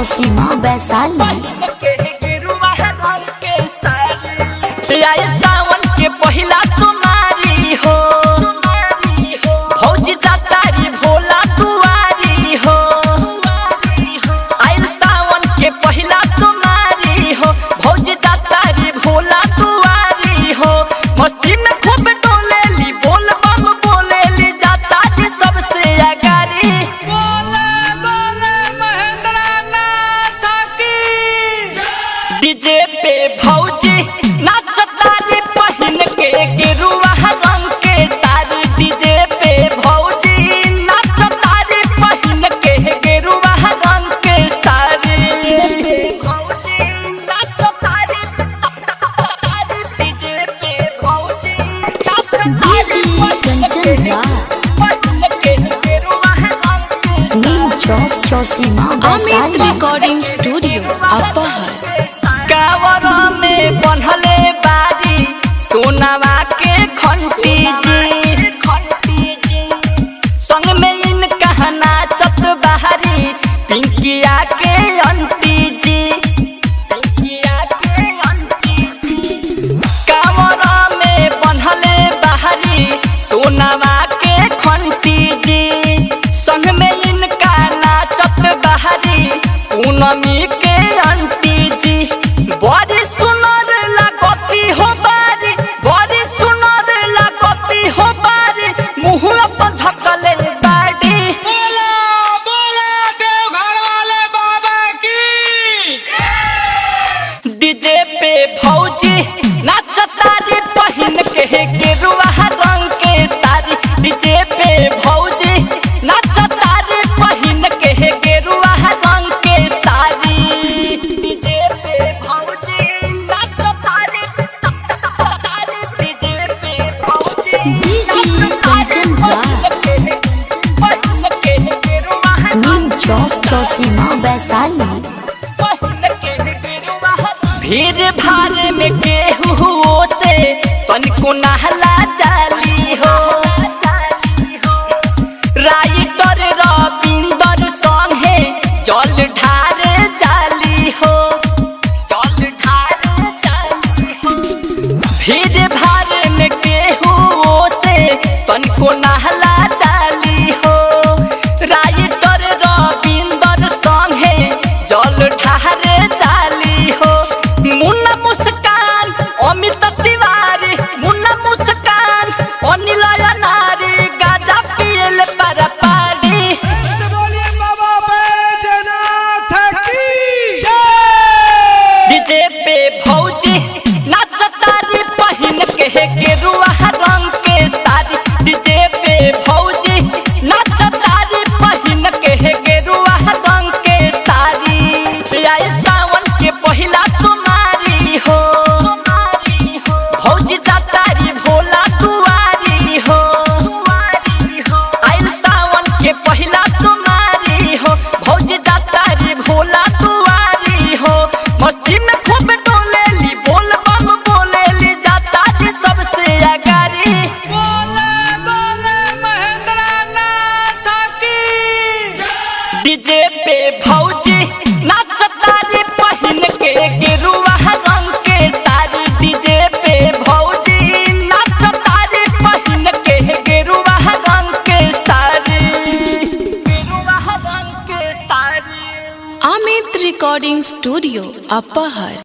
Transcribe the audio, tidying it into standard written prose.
चौसीमा वैशाली। सावन के पहिला सोमारी हो, भौजी जातारी भोला दुआरी हो। आइल सावन के पहिला सोमारी हो, भौजी जातारी भोला दुआरी हो। मस्ती में खूब डोलेली, बोल बम बोलेली, जातारी सबसे अगारी। डीजे पे भौजी नाचतारी पहिन के गेरुआ रंग के साड़ी। डीजे पे भौजी नाचतारी पहिन के गेरुआ रंग के साड़ी। भौजी नाचतारी, डीजे पे भौजी नाचतारी पहिन के गेरुआ रंग के नीम चौक चौसीमा अमित वैशाली। रिकॉर्डिंग स्टूडियो अपहर। कावर में बन्हले बारी सोनावा के घंटी जी, संग में इनका नाचत बाहरी पिंकिया के अंटी जी। कावर में बन्हले बाहरी सोनावा के घंटी जी, संग में इनका नाचत बाहरी पूनमी के अंटी जी। बड़ी सुनर लगती हो बारी, बड़ी सुनर लगती हो बारी, मुँह पर झकले बाड़ी। बोला बोला देवघर वाले बाबा की। डीजे पे भौजी नाचतारी पहिन के गेरुआ रंग के साड़ी। डीजे पे भौजी नाचतारी पहिन के गेरुआ रंग के साड़ी। डीजे पे भौजी नाचतारी, डीजे पे भौजी कंचन पहिन के गेरुआ नीम चौक चौसीमा वैशाली। भीड़ भाड़ में केहू से तनिको नहला जाली हो। राइटर रविंदर संगे जल ढारे जाली हो, जल ढारे जाली हो। भीड़ भाड़ में केहू से तनिको नहला जाली हो। राइटर रविंदर संगे जल ढारे जाली हो। मुन्ना मुस्कान अमित तिवारी, मुन्ना मुस्कान अनिल नारी, गाजा पियल पर पारी। बोलिए बाबा बैजनाथ की जय। डीजे पे भौजी नाचतारी पहिन के गेरुआ रंग के साड़ी। डीजे पे भौजी नाचतारी पहिन के गेरुआ रंग के साड़ी। आए सावन के पहिला सोमारी हो, भौजी जातारी भोला दुआरी हो। आइल सावन के पहिला सोमारी हो, भौजी जातारी भोला दुआरी हो। मस्ती में खूब डोलेली, बोल बम बोलेली, जातारी सबसे अगारी। बोले बोले महेंद्रनाथ की। डीजे पे भौजी नाचतारी पहिन के गेरुआ रंग के साड़ी। डीजे पे भौजी नाचतारी पहिन के गेरुआ रंग के साड़ी। गेरुआ रंग के साड़ी। अमित रिकॉर्डिंग स्टूडियो अपहर।